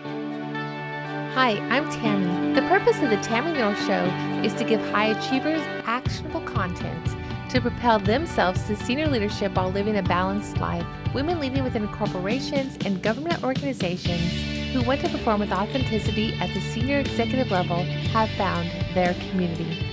Hi, I'm Tammy. The purpose of the Tammy North Show is to give high achievers actionable content to propel themselves to senior leadership while living a balanced life. Women leading within corporations and government organizations who want to perform with authenticity at the senior executive level have found their community.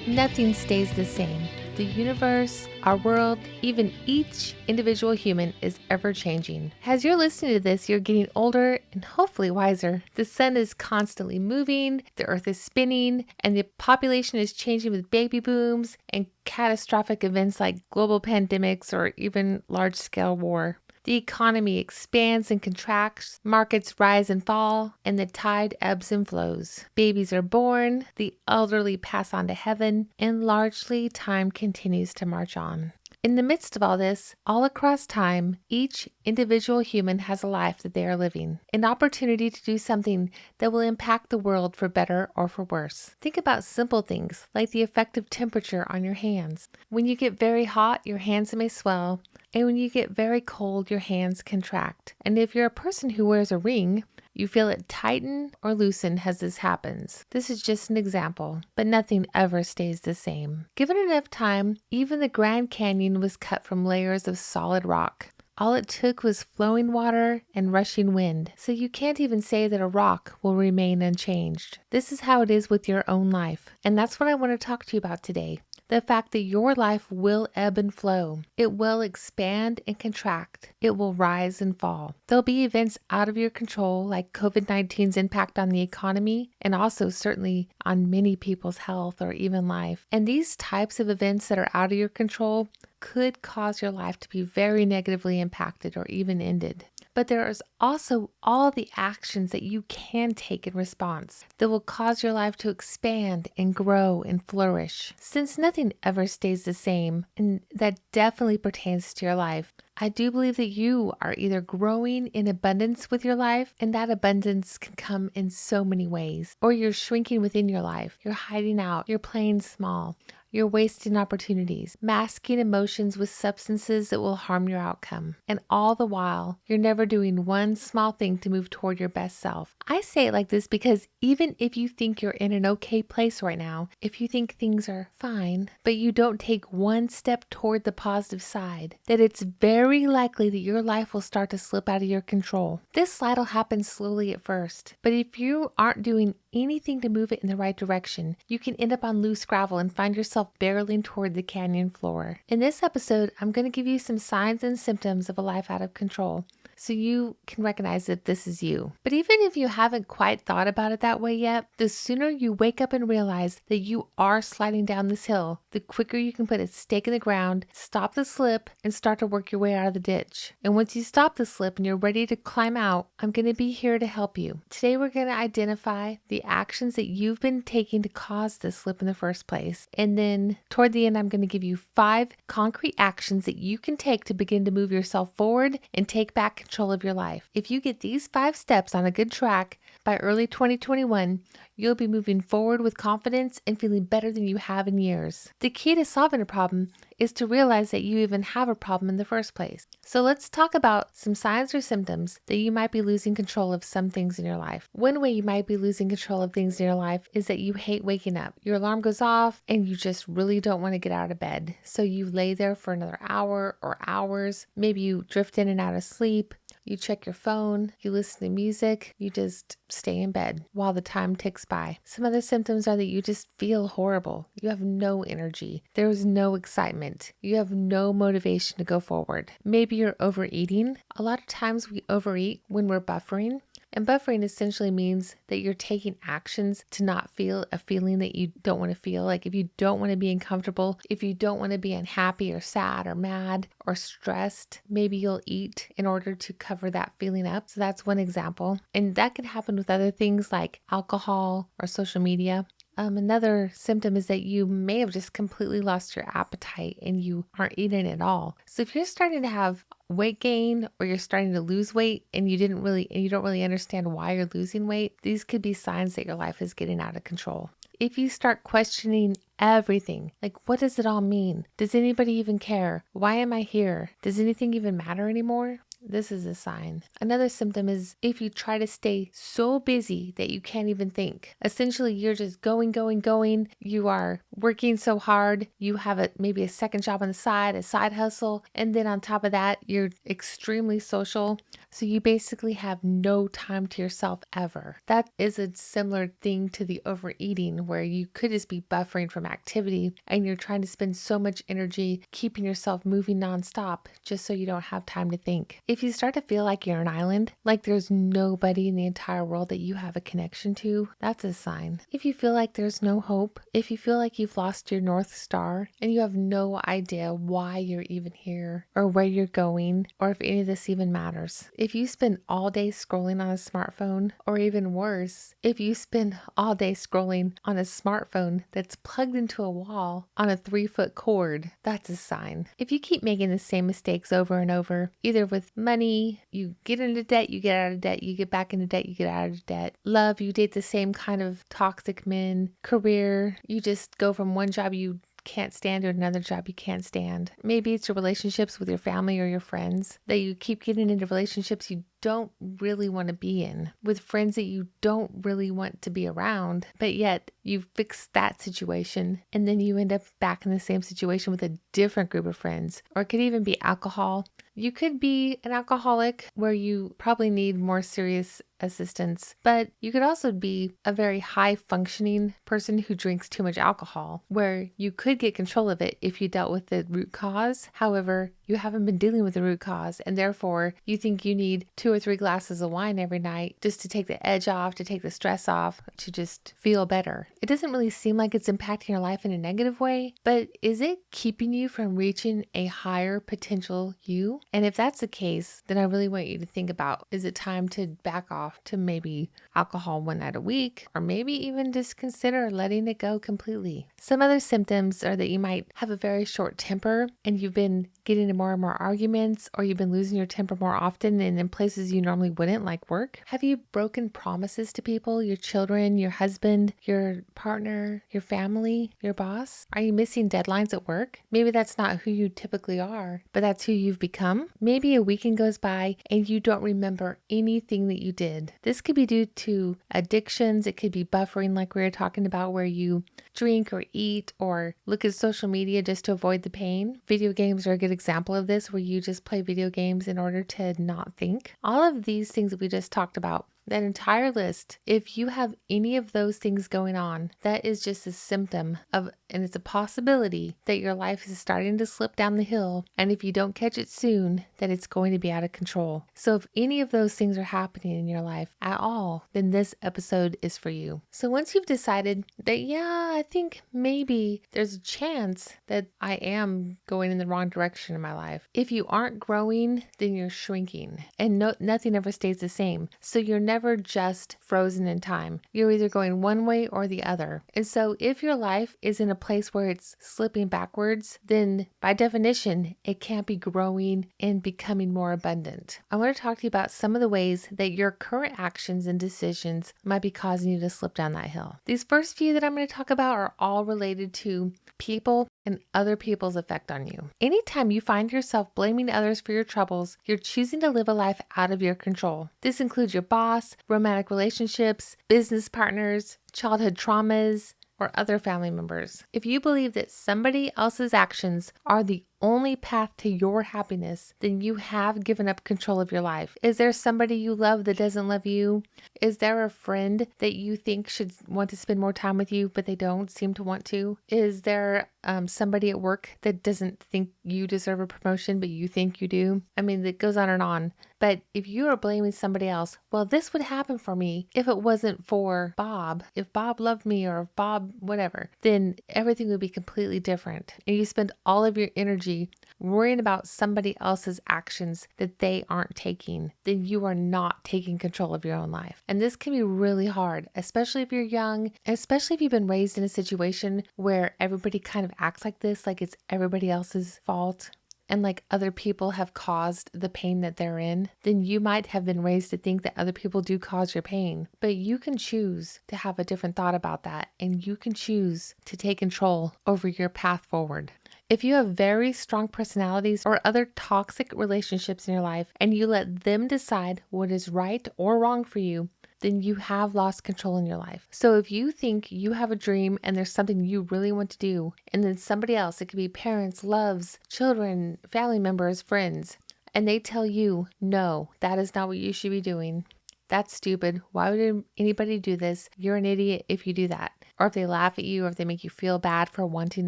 Nothing stays the same. The universe, our world, even each individual human is ever changing. As you're listening to this, you're getting older and hopefully wiser. The sun is constantly moving, the earth is spinning, and the population is changing with baby booms and catastrophic events like global pandemics or even large-scale war. The economy expands and contracts, markets rise and fall, and the tide ebbs and flows. Babies are born, the elderly pass on to heaven, and largely time continues to march on. In the midst of all this, all across time, each individual human has a life that they are living, an opportunity to do something that will impact the world for better or for worse. Think about simple things like the effect of temperature on your hands. When you get very hot, your hands may swell, and when you get very cold, your hands contract. And if you're a person who wears a ring, you feel it tighten or loosen as this happens. This is just an example, but nothing ever stays the same. Given enough time, even the Grand Canyon was cut from layers of solid rock. All it took was flowing water and rushing wind, so you can't even say that a rock will remain unchanged. This is how it is with your own life, and that's what I want to talk to you about today. The fact that your life will ebb and flow. It will expand and contract. It will rise and fall. There'll be events out of your control like COVID-19's impact on the economy and also certainly on many people's health or even life. And these types of events that are out of your control could cause your life to be very negatively impacted or even ended. But there is also all the actions that you can take in response that will cause your life to expand and grow and flourish. Since nothing ever stays the same, and that definitely pertains to your life, I do believe that you are either growing in abundance with your life, and that abundance can come in so many ways, or you're shrinking within your life. You're hiding out. You're playing small. You're wasting opportunities, masking emotions with substances that will harm your outcome. And all the while, you're never doing one small thing to move toward your best self. I say it like this because even if you think you're in an okay place right now, if you think things are fine, but you don't take one step toward the positive side, that it's very likely that your life will start to slip out of your control. This slide will happen slowly at first, but if you aren't doing anything to move it in the right direction, you can end up on loose gravel and find yourself barreling toward the canyon floor. In this episode, I'm going to give you some signs and symptoms of a life out of control so you can recognize that this is you. But even if you haven't quite thought about it that way yet, the sooner you wake up and realize that you are sliding down this hill, the quicker you can put a stake in the ground, stop the slip, and start to work your way out of the ditch. And once you stop the slip and you're ready to climb out, I'm going to be here to help you. Today, we're going to identify the actions that you've been taking to cause this slip in the first place. And then toward the end, I'm going to give you 5 concrete actions that you can take to begin to move yourself forward and take back control of your life. If you get these 5 steps on a good track, by early 2021, you'll be moving forward with confidence and feeling better than you have in years. The key to solving a problem is to realize that you even have a problem in the first place. So let's talk about some signs or symptoms that you might be losing control of some things in your life. One way you might be losing control of things in your life is that you hate waking up. Your alarm goes off and you just really don't want to get out of bed. So you lay there for another hour or hours. Maybe you drift in and out of sleep. You check your phone, you listen to music, you just stay in bed while the time ticks by. Some other symptoms are that you just feel horrible. You have no energy. There's no excitement. You have no motivation to go forward. Maybe you're overeating. A lot of times we overeat when we're buffering. And buffering essentially means that you're taking actions to not feel a feeling that you don't want to feel. Like if you don't want to be uncomfortable, if you don't want to be unhappy or sad or mad or stressed, maybe you'll eat in order to cover that feeling up. So that's one example. And that can happen with other things like alcohol or social media. Another symptom is that you may have just completely lost your appetite and you aren't eating at all. So if you're starting to have weight gain or you're starting to lose weight and you don't really understand why you're losing weight, these could be signs that your life is getting out of control. If you start questioning everything, like what does it all mean? Does anybody even care? Why am I here? Does anything even matter anymore? this is a sign. Another symptom is if you try to stay so busy that you can't even think. Essentially, you're just going, going, going. You are working so hard. You have maybe a second job on the side, a side hustle. And then on top of that, you're extremely social. So you basically have no time to yourself ever. That is a similar thing to the overeating, where you could just be buffering from activity and you're trying to spend so much energy keeping yourself moving nonstop just so you don't have time to think. If you start to feel like you're an island, like there's nobody in the entire world that you have a connection to, that's a sign. If you feel like there's no hope, if you feel like you've lost your North Star and you have no idea why you're even here or where you're going or if any of this even matters. If you spend all day scrolling on a smartphone, or even worse, if you spend all day scrolling on a smartphone that's plugged into a wall on a 3-foot cord, that's a sign. If you keep making the same mistakes over and over, either with money, you get into debt, you get out of debt, you get back into debt, you get out of debt. Love, you date the same kind of toxic men. Career, you just go from one job you can't stand to another job you can't stand. Maybe it's your relationships with your family or your friends, that you keep getting into relationships you don't really want to be in, with friends that you don't really want to be around, but yet you fix that situation and then you end up back in the same situation with a different group of friends. Or it could even be alcohol. You could be an alcoholic where you probably need more serious assistance, but you could also be a very high functioning person who drinks too much alcohol, where you could get control of it if you dealt with the root cause. However, you haven't been dealing with the root cause, and therefore you think you need 2 or 3 glasses of wine every night just to take the edge off, to take the stress off, to just feel better. It doesn't really seem like it's impacting your life in a negative way, but is it keeping you from reaching a higher potential you? And if that's the case, then I really want you to think about, is it time to back off to maybe alcohol 1 night a week, or maybe even just consider letting it go completely? Some other symptoms are that you might have a very short temper and you've been getting into more and more arguments, or you've been losing your temper more often and in places you normally wouldn't, like work. Have you broken promises to people, your children, your husband, your partner, your family, your boss? Are you missing deadlines at work? Maybe that's not who you typically are, but that's who you've become. Maybe a weekend goes by and you don't remember anything that you did. This could be due to addictions. It could be buffering, like we were talking about, where you drink or eat or look at social media just to avoid the pain. Video games are a good example of this, where you just play video games in order to not think. All of these things that we just talked about, that entire list, if you have any of those things going on, that is just a symptom of, and it's a possibility that your life is starting to slip down the hill. And if you don't catch it soon, that it's going to be out of control. So if any of those things are happening in your life at all, then this episode is for you. So once you've decided that, yeah, I think maybe there's a chance that I am going in the wrong direction in my life. If you aren't growing, then you're shrinking, and nothing ever stays the same. So you're never just frozen in time. You're either going one way or the other. And so if your life is in a place where it's slipping backwards, then by definition, it can't be growing and becoming more abundant. I want to talk to you about some of the ways that your current actions and decisions might be causing you to slip down that hill. These first few that I'm going to talk about are all related to people and other people's effect on you. Anytime you find yourself blaming others for your troubles, you're choosing to live a life out of your control. This includes your boss, romantic relationships, business partners, childhood traumas, or other family members. If you believe that somebody else's actions are the only path to your happiness, then you have given up control of your life. Is there somebody you love that doesn't love you? Is there a friend that you think should want to spend more time with you, but they don't seem to want to? Is there somebody at work that doesn't think you deserve a promotion, but you think you do? I mean, it goes on and on. But if you are blaming somebody else, well, this would happen for me if it wasn't for Bob. If Bob loved me, or if Bob whatever, then everything would be completely different. And you spend all of your energy worrying about somebody else's actions that they aren't taking, then you are not taking control of your own life. And this can be really hard, especially if you're young, especially if you've been raised in a situation where everybody kind of acts like this, like it's everybody else's fault, and like other people have caused the pain that they're in. Then you might have been raised to think that other people do cause your pain, but you can choose to have a different thought about that, and you can choose to take control over your path forward. If you have very strong personalities or other toxic relationships in your life and you let them decide what is right or wrong for you, then you have lost control in your life. So if you think you have a dream and there's something you really want to do, and then somebody else, it could be parents, loves, children, family members, friends, and they tell you, no, that is not what you should be doing. That's stupid. Why would anybody do this? You're an idiot if you do that. Or if they laugh at you, or if they make you feel bad for wanting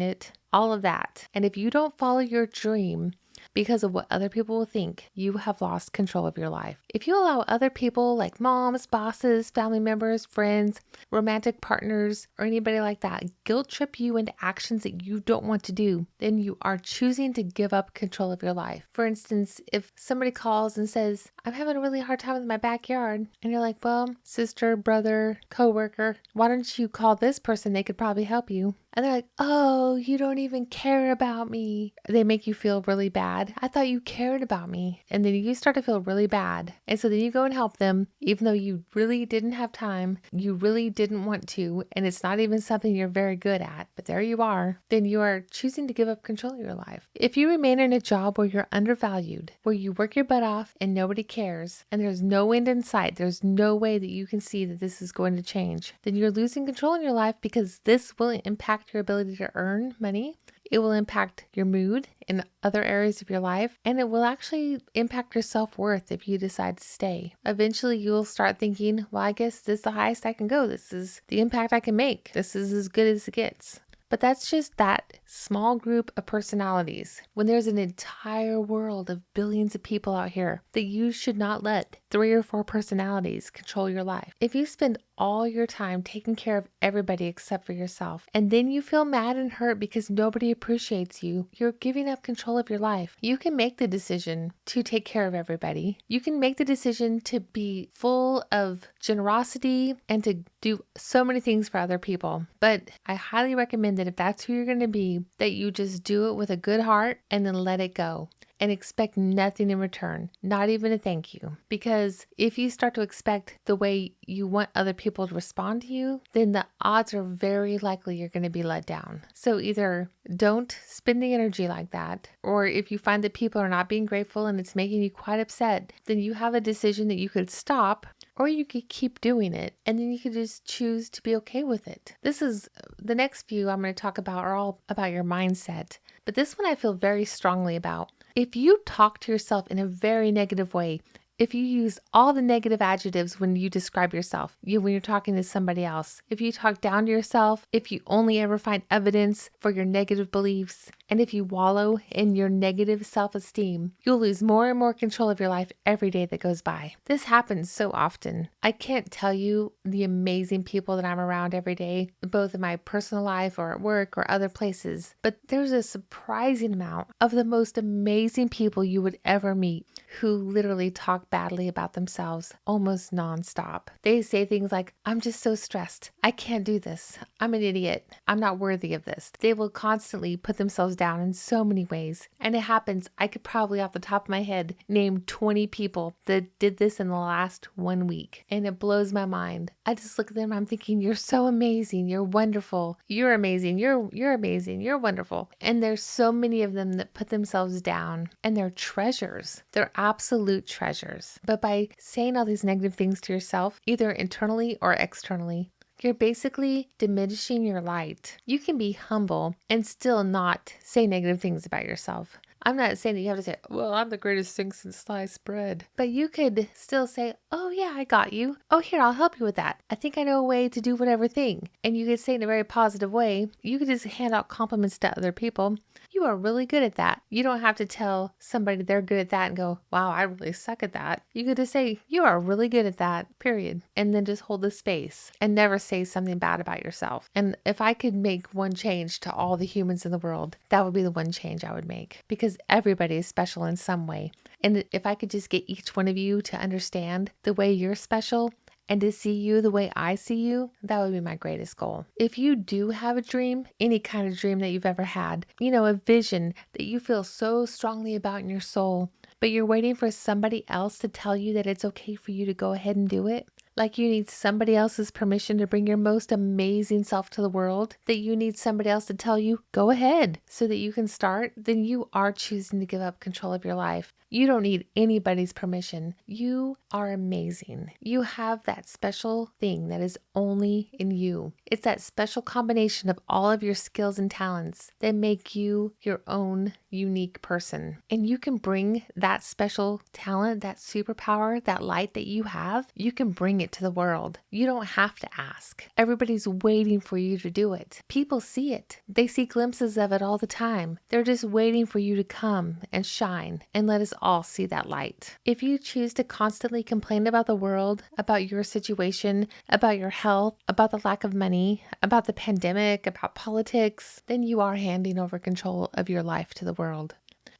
it, all of that. And if you don't follow your dream because of what other people will think, you have lost control of your life. If you allow other people like moms, bosses, family members, friends, romantic partners, or anybody like that guilt trip you into actions that you don't want to do, then you are choosing to give up control of your life. For instance, if somebody calls and says, I'm having a really hard time with my backyard, and you're like, well, sister, brother, coworker, why don't you call this person? They could probably help you. And they're like, oh, you don't even care about me. They make you feel really bad. I thought you cared about me. And then you start to feel really bad. And so then you go and help them, even though you really didn't have time, you really didn't want to, and it's not even something you're very good at, but there you are. Then you are choosing to give up control of your life. If you remain in a job where you're undervalued, where you work your butt off and nobody cares, and there's no end in sight, there's no way that you can see that this is going to change, then you're losing control in your life, because this will impact your ability to earn money. It will impact your mood in other areas of your life, and it will actually impact your self-worth if you decide to stay. Eventually, you'll start thinking, well, I guess this is the highest I can go. This is the impact I can make. This is as good as it gets. But that's just that small group of personalities, when there's an entire world of billions of people out here that you should not let 3 or 4 personalities control your life. If you spend all your time taking care of everybody except for yourself, and then you feel mad and hurt because nobody appreciates you, you're giving up control of your life. You can make the decision to take care of everybody. You can make the decision to be full of generosity and to do so many things for other people. But I highly recommend that if that's who you're going to be, that you just do it with a good heart and then let it go. And expect nothing in return, not even a thank you. Because if you start to expect the way you want other people to respond to you, then the odds are very likely you're going to be let down. So either don't spend the energy like that, or if you find that people are not being grateful and it's making you quite upset, then you have a decision that you could stop, or you could keep doing it, and then you could just choose to be okay with it. This is the next few I'm going to talk about are all about your mindset. But this one I feel very strongly about. If you talk to yourself in a very negative way, if you use all the negative adjectives when you describe yourself, when you're talking to somebody else, if you talk down to yourself, if you only ever find evidence for your negative beliefs, and if you wallow in your negative self-esteem, you'll lose more and more control of your life every day that goes by. This happens so often. I can't tell you the amazing people that I'm around every day, both in my personal life or at work or other places, but there's a surprising amount of the most amazing people you would ever meet who literally talk badly about themselves almost nonstop. They say things like, I'm just so stressed. I can't do this. I'm an idiot. I'm not worthy of this. They will constantly put themselves down in so many ways. And it happens. I could probably off the top of my head name 20 people that did this in the last 1 week. And it blows my mind. I just look at them. I'm thinking, you're so amazing. You're wonderful. You're amazing. You're amazing. You're wonderful. And there's so many of them that put themselves down, and they're treasures. They're absolute treasures. But by saying all these negative things to yourself, either internally or externally, you're basically diminishing your light. You can be humble and still not say negative things about yourself. I'm not saying that you have to say, well, I'm the greatest thing since sliced bread. But you could still say, oh yeah, I got you. Oh, here, I'll help you with that. I think I know a way to do whatever thing. And you could say in a very positive way. You could just hand out compliments to other people. You are really good at that. You don't have to tell somebody they're good at that and go, wow, I really suck at that. You could just say, you are really good at that, period. And then just hold the space and never say something bad about yourself. And if I could make one change to all the humans in the world, that would be the one change I would make, because everybody is special in some way. And if I could just get each one of you to understand the way you're special and to see you the way I see you, that would be my greatest goal. If you do have a dream, any kind of dream that you've ever had, a vision that you feel so strongly about in your soul, but you're waiting for somebody else to tell you that it's okay for you to go ahead and do it, like you need somebody else's permission to bring your most amazing self to the world, that you need somebody else to tell you, go ahead, so that you can start, then you are choosing to give up control of your life. You don't need anybody's permission. You are amazing. You have that special thing that is only in you. It's that special combination of all of your skills and talents that make you your own unique person. And you can bring that special talent, that superpower, that light that you have, you can bring it to the world. You don't have to ask. Everybody's waiting for you to do it. People see it. They see glimpses of it all the time. They're just waiting for you to come and shine and let us all see that light. If you choose to constantly complain about the world, about your situation, about your health, about the lack of money, about the pandemic, about politics, then you are handing over control of your life to the world.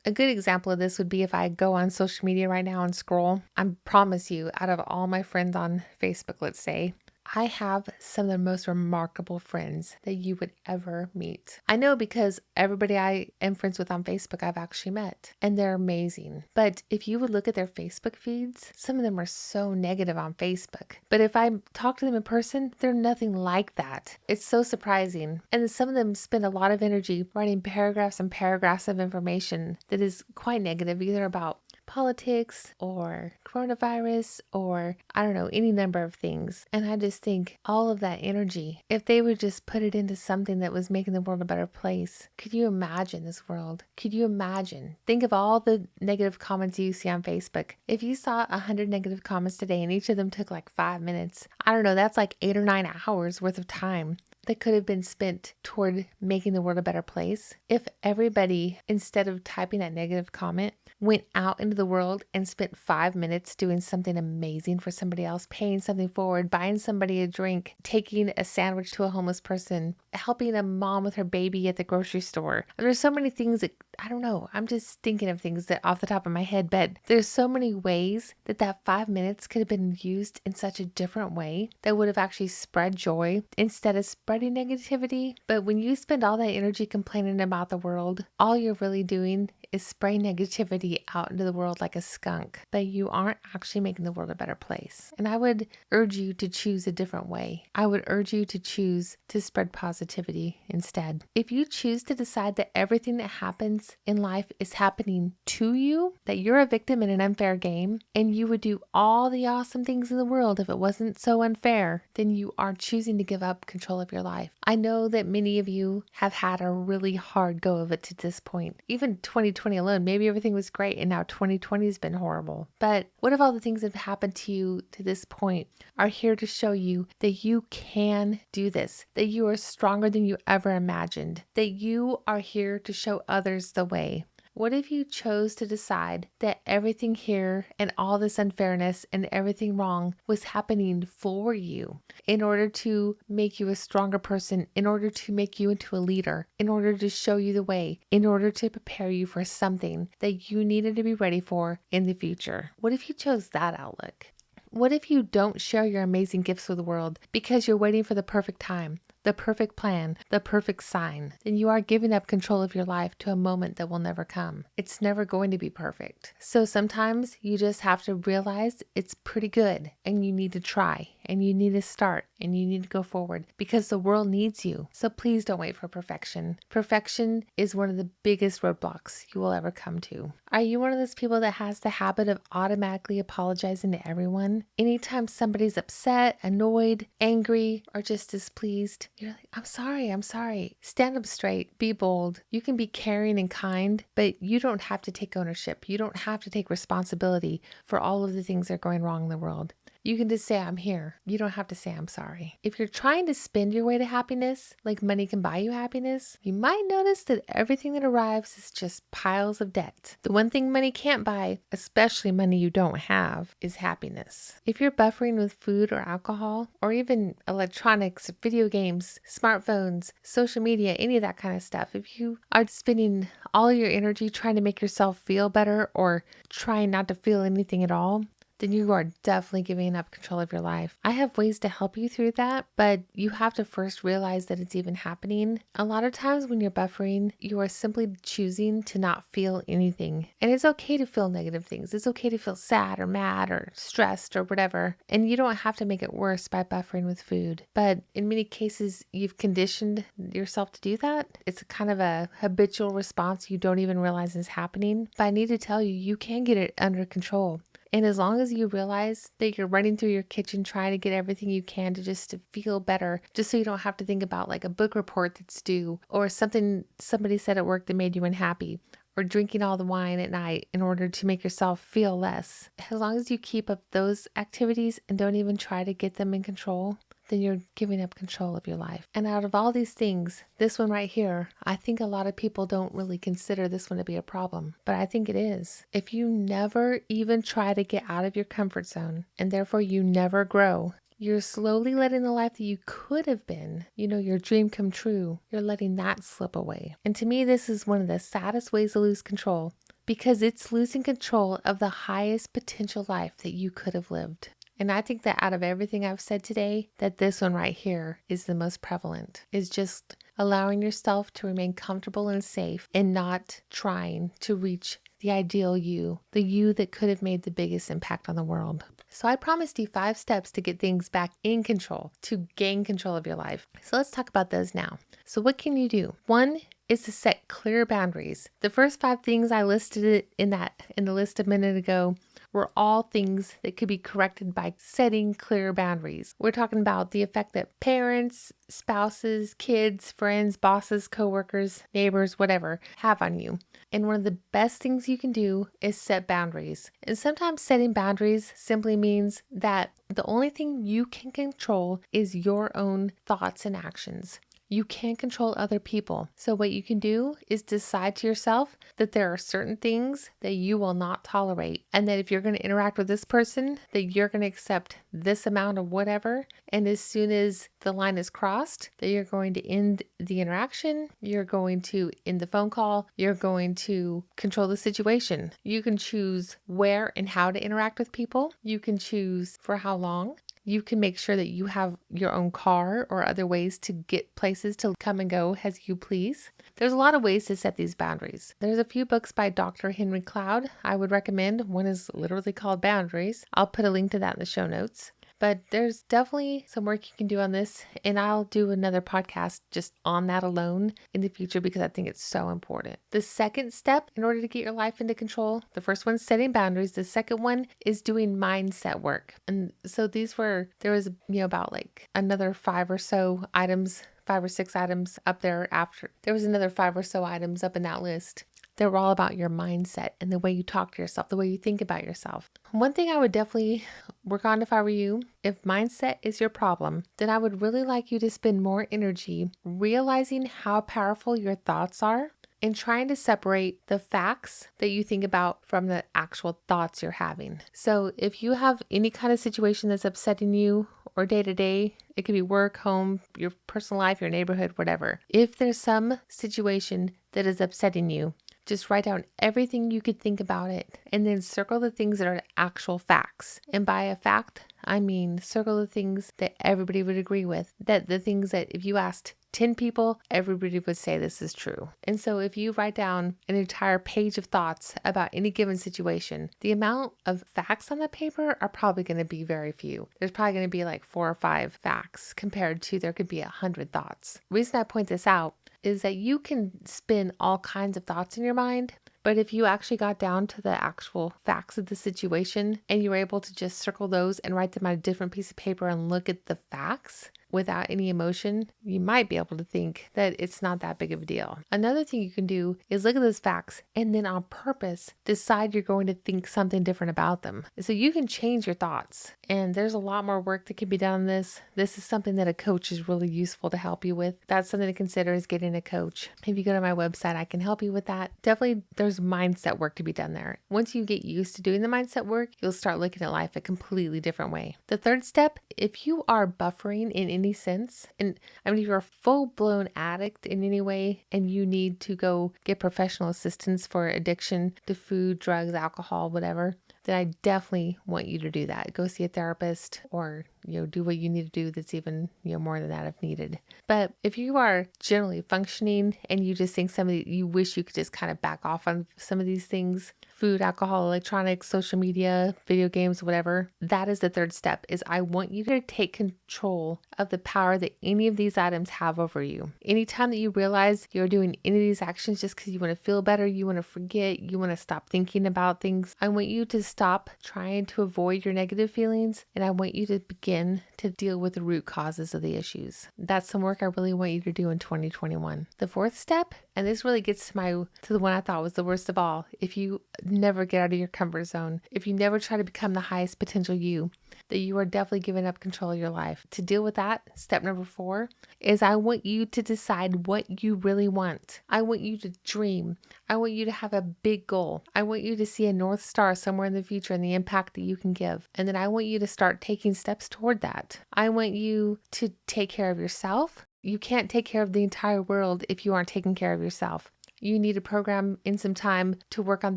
A good example of this would be if I go on social media right now and scroll. I promise you, out of all my friends on Facebook, let's say, I have some of the most remarkable friends that you would ever meet. I know because everybody I am friends with on Facebook, I've actually met, and they're amazing. But if you would look at their Facebook feeds, some of them are so negative on Facebook. But if I talk to them in person, they're nothing like that. It's so surprising. And then some of them spend a lot of energy writing paragraphs and paragraphs of information that is quite negative, either about politics or coronavirus or I don't know, any number of things. And I just think all of that energy, if they would just put it into something that was making the world a better place, could you imagine this world? Could you imagine? Think of all the negative comments you see on Facebook. If you saw 100 negative comments today and each of them took like 5 minutes, I don't know, that's like 8 or 9 hours worth of time that could have been spent toward making the world a better place. If everybody, instead of typing that negative comment, went out into the world and spent 5 minutes doing something amazing for somebody else, paying something forward, buying somebody a drink, taking a sandwich to a homeless person, helping a mom with her baby at the grocery store. And there's so many things that, I don't know, I'm just thinking of things that off the top of my head, but there's so many ways that 5 minutes could have been used in such a different way that would have actually spread joy instead of spreading negativity. But when you spend all that energy complaining about the world, all you're really doing is spray negativity out into the world like a skunk, but you aren't actually making the world a better place. And I would urge you to choose a different way. I would urge you to choose to spread positivity instead. If you choose to decide that everything that happens in life is happening to you, that you're a victim in an unfair game, and you would do all the awesome things in the world if it wasn't so unfair, then you are choosing to give up control of your life. I know that many of you have had a really hard go of it to this point. Even 2020 alone, maybe everything was great and now 2020 has been horrible. But what if all the things that have happened to you to this point are here to show you that you can do this, that you are stronger than you ever imagined, that you are here to show others the way? What if you chose to decide that everything here and all this unfairness and everything wrong was happening for you in order to make you a stronger person, in order to make you into a leader, in order to show you the way, in order to prepare you for something that you needed to be ready for in the future? What if you chose that outlook? What if you don't share your amazing gifts with the world because you're waiting for the perfect time, the perfect plan, the perfect sign? Then you are giving up control of your life to a moment that will never come. It's never going to be perfect. So sometimes you just have to realize it's pretty good and you need to try and you need to start and you need to go forward because the world needs you. So please don't wait for perfection. Perfection is one of the biggest roadblocks you will ever come to. Are you one of those people that has the habit of automatically apologizing to everyone? Anytime somebody's upset, annoyed, angry, or just displeased, you're like, I'm sorry. Stand up straight, be bold. You can be caring and kind, but you don't have to take ownership. You don't have to take responsibility for all of the things that are going wrong in the world. You can just say, I'm here. You don't have to say, I'm sorry. If you're trying to spend your way to happiness, like money can buy you happiness, you might notice that everything that arrives is just piles of debt. The one thing money can't buy, especially money you don't have, is happiness. If you're buffering with food or alcohol, or even electronics, video games, smartphones, social media, any of that kind of stuff, if you are spending all your energy trying to make yourself feel better or trying not to feel anything at all, then you are definitely giving up control of your life. I have ways to help you through that, but you have to first realize that it's even happening. A lot of times when you're buffering, you are simply choosing to not feel anything. And it's okay to feel negative things. It's okay to feel sad or mad or stressed or whatever. And you don't have to make it worse by buffering with food. But in many cases, you've conditioned yourself to do that. It's kind of a habitual response you don't even realize is happening. But I need to tell you, you can get it under control. And as long as you realize that you're running through your kitchen trying to get everything you can to feel better, just so you don't have to think about like a book report that's due or something somebody said at work that made you unhappy, or drinking all the wine at night in order to make yourself feel less. As long as you keep up those activities and don't even try to get them in control, then you're giving up control of your life. And out of all these things, this one right here, I think a lot of people don't really consider this one to be a problem, but I think it is. If you never even try to get out of your comfort zone, and therefore you never grow, you're slowly letting the life that you could have been, your dream come true, you're letting that slip away. And to me, this is one of the saddest ways to lose control, because it's losing control of the highest potential life that you could have lived. And I think that out of everything I've said today, that this one right here is the most prevalent, is just allowing yourself to remain comfortable and safe and not trying to reach the ideal you, the you that could have made the biggest impact on the world. So I promised you 5 steps to get things back in control, to gain control of your life. So let's talk about those now. So what can you do? 1 is to set clear boundaries. The first 5 things I listed in the list a minute ago were all things that could be corrected by setting clear boundaries. We're talking about the effect that parents, spouses, kids, friends, bosses, coworkers, neighbors, whatever, have on you. And one of the best things you can do is set boundaries. And sometimes setting boundaries simply means that the only thing you can control is your own thoughts and actions. You can't control other people. So what you can do is decide to yourself that there are certain things that you will not tolerate. And that if you're going to interact with this person, that you're going to accept this amount of whatever. And as soon as the line is crossed, that you're going to end the interaction, you're going to end the phone call, you're going to control the situation. You can choose where and how to interact with people. You can choose for how long. You can make sure that you have your own car or other ways to get places to come and go as you please. There's a lot of ways to set these boundaries. There's a few books by Dr. Henry Cloud I would recommend. One is literally called Boundaries. I'll put a link to that in the show notes. But there's definitely some work you can do on this, and I'll do another podcast just on that alone in the future because I think it's so important. The second step in order to get your life into control, the first one's setting boundaries. The second one is doing mindset work. And so there was, about like another 5 or 6 items up there after. There was another 5 or so items up in that list. They're all about your mindset and the way you talk to yourself, the way you think about yourself. One thing I would definitely work on if I were you, if mindset is your problem, then I would really like you to spend more energy realizing how powerful your thoughts are and trying to separate the facts that you think about from the actual thoughts you're having. So if you have any kind of situation that's upsetting you or day to day, it could be work, home, your personal life, your neighborhood, whatever. If there's some situation that is upsetting you, just write down everything you could think about it and then circle the things that are actual facts. And by a fact, I mean circle the things that everybody would agree with. That the things that if you asked 10 people, everybody would say this is true. And so if you write down an entire page of thoughts about any given situation, the amount of facts on the paper are probably going to be very few. There's probably going to be like 4 or 5 facts compared to there could be 100 thoughts. The reason I point this out is that you can spin all kinds of thoughts in your mind, but if you actually got down to the actual facts of the situation and you were able to just circle those and write them on a different piece of paper and look at the facts without any emotion, you might be able to think that it's not that big of a deal. Another thing you can do is look at those facts and then on purpose decide you're going to think something different about them. So you can change your thoughts, and there's a lot more work that can be done on this. This is something that a coach is really useful to help you with. That's something to consider, is getting a coach. If you go to my website, I can help you with that. Definitely there's mindset work to be done there. Once you get used to doing the mindset work, you'll start looking at life a completely different way. The third step, if you are buffering in any sense, and I mean, if you're a full-blown addict in any way and you need to go get professional assistance for addiction to food, drugs, alcohol, whatever, then I definitely want you to do that. Go see a therapist or, do what you need to do that's even, more than that if needed. But if you are generally functioning and you just think you wish you could just kind of back off on some of these things, food, alcohol, electronics, social media, video games, whatever, that is the third step. Is I want you to take control of the power that any of these items have over you. Anytime that you realize you're doing any of these actions just because you want to feel better, you want to forget, you want to stop thinking about things, I want you to stop trying to avoid your negative feelings, and I want you to begin to deal with the root causes of the issues. That's some work I really want you to do in 2021. The fourth step, and this really gets to the one I thought was the worst of all. If you never get out of your comfort zone, if you never try to become the highest potential you, that you are definitely giving up control of your life. To deal with that, step number 4 is I want you to decide what you really want. I want you to dream. I want you to have a big goal. I want you to see a North Star somewhere in the future and the impact that you can give. And then I want you to start taking steps toward that. I want you to take care of yourself. You can't take care of the entire world if you aren't taking care of yourself. You need to program in some time to work on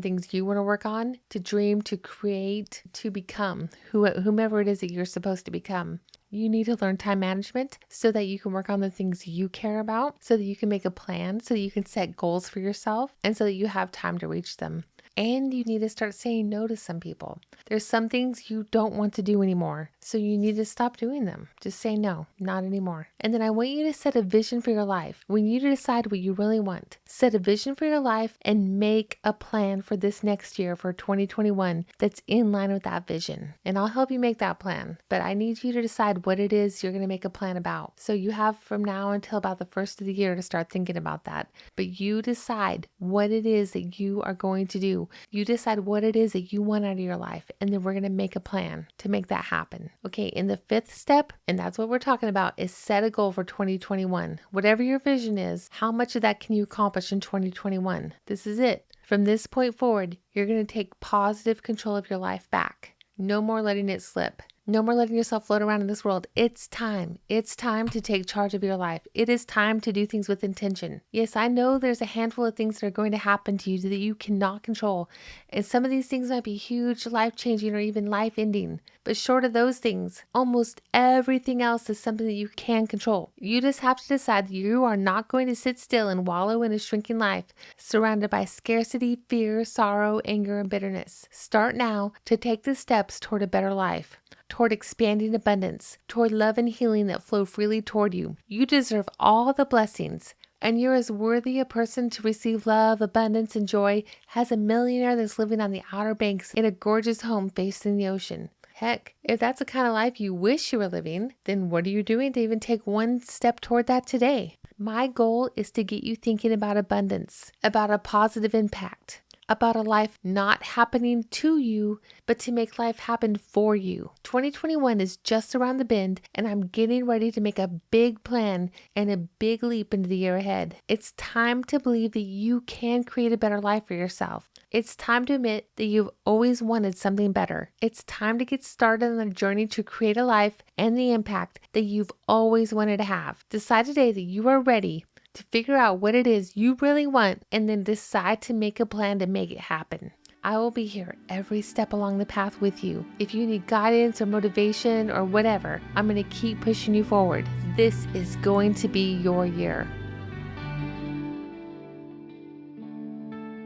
things you want to work on, to dream, to create, to become whomever it is that you're supposed to become. You need to learn time management so that you can work on the things you care about, so that you can make a plan, so that you can set goals for yourself, and so that you have time to reach them. And you need to start saying no to some people. There's some things you don't want to do anymore, so you need to stop doing them. Just say no, not anymore. And then I want you to set a vision for your life. We need to decide what you really want. Set a vision for your life and make a plan for this next year, for 2021, that's in line with that vision. And I'll help you make that plan, but I need you to decide what it is you're going to make a plan about. So you have from now until about the first of the year to start thinking about that. But you decide what it is that you are going to do. You decide what it is that you want out of your life, and then we're going to make a plan to make that happen. Okay, in the fifth step, and that's what we're talking about, is set a goal for 2021. Whatever your vision is, how much of that can you accomplish in 2021? This is it. From this point forward, you're going to take positive control of your life back. No more letting it slip. No more letting yourself float around in this world. It's time. It's time to take charge of your life. It is time to do things with intention. Yes, I know there's a handful of things that are going to happen to you that you cannot control. And some of these things might be huge, life-changing, or even life-ending. But short of those things, almost everything else is something that you can control. You just have to decide that you are not going to sit still and wallow in a shrinking life, surrounded by scarcity, fear, sorrow, anger, and bitterness. Start now to take the steps toward a better life, toward expanding abundance, toward love and healing that flow freely toward you. You deserve all the blessings, and you're as worthy a person to receive love, abundance, and joy as a millionaire that's living on the Outer Banks in a gorgeous home facing the ocean. Heck, if that's the kind of life you wish you were living, then what are you doing to even take one step toward that today? My goal is to get you thinking about abundance, about a positive impact, about a life not happening to you, but to make life happen for you. 2021 is just around the bend, and I'm getting ready to make a big plan and a big leap into the year ahead. It's time to believe that you can create a better life for yourself. It's time to admit that you've always wanted something better. It's time to get started on the journey to create a life and the impact that you've always wanted to have. Decide today that you are ready to figure out what it is you really want, and then decide to make a plan to make it happen. I will be here every step along the path with you. If you need guidance or motivation or whatever, I'm going to keep pushing you forward. This is going to be your year.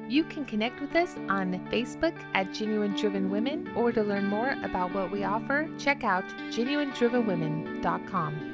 You can connect with us on Facebook at Genuine Driven Women, or to learn more about what we offer, check out genuinedrivenwomen.com.